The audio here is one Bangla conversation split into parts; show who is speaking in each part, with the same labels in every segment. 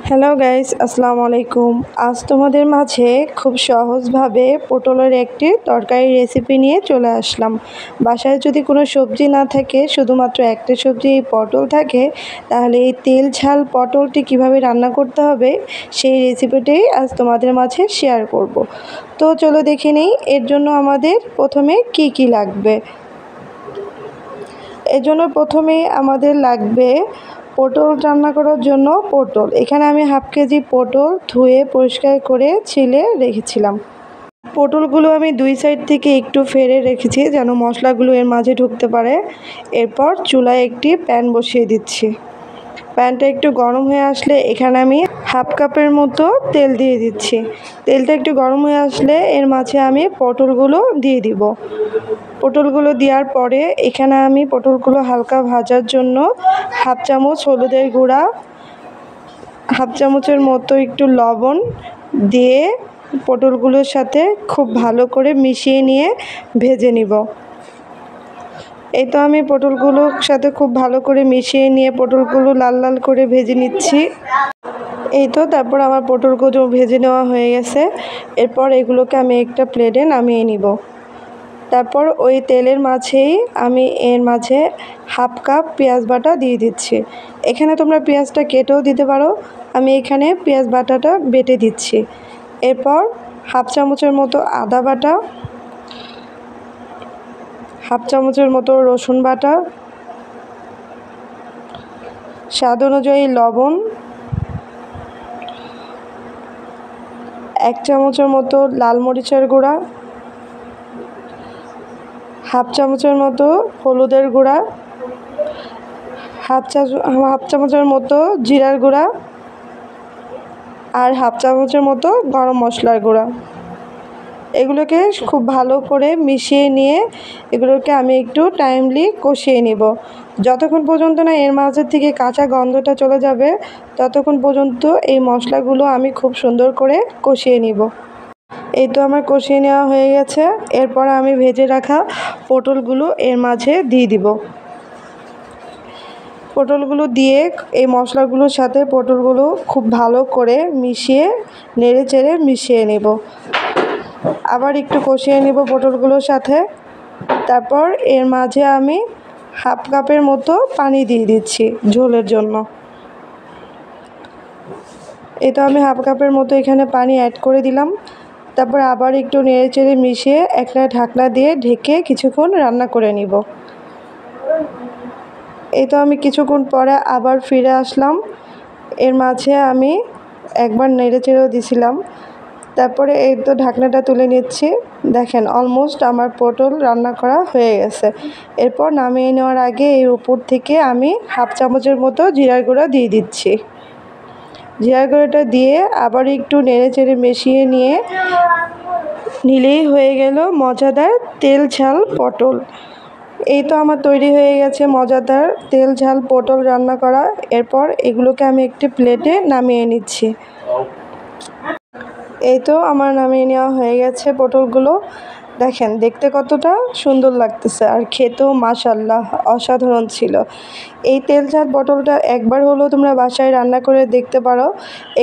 Speaker 1: হ্যালো গাইস, আসসালামু আলাইকুম। আজ তোমাদের মাঝে খুব সহজভাবে পটলের একটি তরকারি রেসিপি নিয়ে চলে আসলাম। বাসায় যদি কোনো সবজি না থাকে, শুধুমাত্র একটা সবজি পটল থাকে, তাহলে এই তেল ঝাল পটলটি কিভাবে রান্না করতে হবে সেই রেসিপিটাই আজ তোমাদের মাঝে শেয়ার করব। তো চলো দেখে নিই এর জন্য আমাদের প্রথমে কি লাগবে। এর জন্য প্রথমেই আমাদের লাগবে পটল রান্না করার জন্য পটল। এখানে আমি হাফ কেজি পটল ধুয়ে পরিষ্কার করে ছিলে রেখেছিলাম। পটলগুলো আমি দুই সাইড থেকে একটু ফেড়ে রেখেছি যেন মশলাগুলো এর মাঝে ঢুকতে পারে। এরপর চুলায় একটি প্যান বসিয়ে দিচ্ছি। প্যানটা একটু গরম হয়ে আসলে এখানে আমি হাফ কাপের মতো তেল দিয়ে দিচ্ছি। তেলটা একটু গরম হয়ে আসলে এর মাঝে আমি পটলগুলো দিয়ে দিব। পটলগুলো দেওয়ার পরে এখানে আমি পটলগুলো হালকা ভাজার জন্য হাফ চামচ হলুদের গুঁড়া, হাফ চামচের মতো একটু লবণ দিয়ে পটলগুলোর সাথে খুব ভালো করে মিশিয়ে নিয়ে ভেজে নিব। এই তো আমি পটলগুলোর সাথে খুব ভালো করে মিশিয়ে নিয়ে পটলগুলো লাল লাল করে ভেজে নিচ্ছি। এই তো তারপর আমার পটলগুলো ভেজে নেওয়া হয়ে গেছে। এরপর এগুলোকে আমি একটা প্লেটে নামিয়ে নিব। তারপর ওই তেলের মাঝেই আমি এর মাঝে হাফ কাপ পেঁয়াজ বাটা দিয়ে দিচ্ছি। এখানে তোমরা পেঁয়াজটা কেটেও দিতে পারো, আমি এখানে পেঁয়াজ বাটাটা বেটে দিচ্ছি। এরপর হাফ চামচের মতো আদা বাটা, হাফ চামচের মতো রসুন বাটা, স্বাদ অনুযায়ী লবণ, 1 চামচের মতো লাল মরিচের গুঁড়া, হাফ চামচের মতো হলুদের গুঁড়া, হাফ চামচের মতো জিরার গুঁড়া আর হাফ চামচের মতো গরম মশলার গুঁড়া। এগুলোকে খুব ভালো করে মিশিয়ে নিয়ে এগুলোকে আমি একটু টাইমলি কষিয়ে নিব। যতক্ষণ পর্যন্ত না এর মাঝের থেকে কাঁচা গন্ধটা চলে যাবে ততক্ষণ পর্যন্ত এই মশলাগুলো আমি খুব সুন্দর করে কষিয়ে নিব। এই তো আমার কষিয়ে নেওয়া হয়ে গেছে। এরপর আমি ভেজে রাখা পটলগুলো এর মাঝে দিয়ে দিব। পটলগুলো দিয়ে এই মশলাগুলোর সাথে পটলগুলো খুব ভালো করে মিশিয়ে নেড়ে চেড়ে মিশিয়ে নেব। আবার একটু কষিয়ে নেব পটলগুলোর সাথে। তারপর এর মাঝে আমি হাফ কাপের মতো পানি দিয়ে দিচ্ছি ঝোলের জন্য। এই তো আমি হাফ কাপের মতো এখানে পানি অ্যাড করে দিলাম। তারপর আবার একটু নেড়ে চেড়ে মিশিয়ে একটা ঢাকনা দিয়ে ঢেকে কিছুক্ষণ রান্না করে নিব। এই তো আমি কিছুক্ষণ পরে আবার ফিরে আসলাম। এর মাঝে আমি একবার নেড়ে চেড়েও দিছিলাম। তারপরে এই তো ঢাকনাটা তুলে নিচ্ছি। দেখেন অলমোস্ট আমার পটল রান্না করা হয়ে গেছে। এরপর নামিয়ে নেওয়ার আগে এর উপর থেকে আমি হাফ চামচের মতো জিরার গুঁড়া দিয়ে দিচ্ছি। জিরার গুঁড়োটা দিয়ে আবার একটু নেড়ে চেড়ে মিশিয়ে নিলেই হয়ে গেল মজাদার তেল ঝাল পটল। এই তো আমার তৈরি হয়ে গেছে মজাদার তেল ঝাল পটল রান্না করা। এরপর এগুলোকে আমি একটি প্লেটে নামিয়ে নিচ্ছি। এই তো আমার নামিয়ে নেওয়া হয়ে গেছে পটলগুলো। দেখেন দেখতে কতটা সুন্দর লাগতেছে আর খেতেও মাশাআল্লাহ অসাধারণ ছিল। এই তেল ঝাল পটলটা একবার হলেও তোমরা বাসায় রান্না করে দেখতে পারো।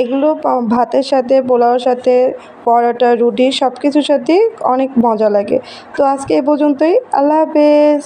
Speaker 1: এগুলো ভাতের সাথে, পোলাওর সাথে, পরোটা, রুটি সব কিছুর সাথেই অনেক মজা লাগে। তো আজকে এ পর্যন্তই। আল্লাহ হাফেজ।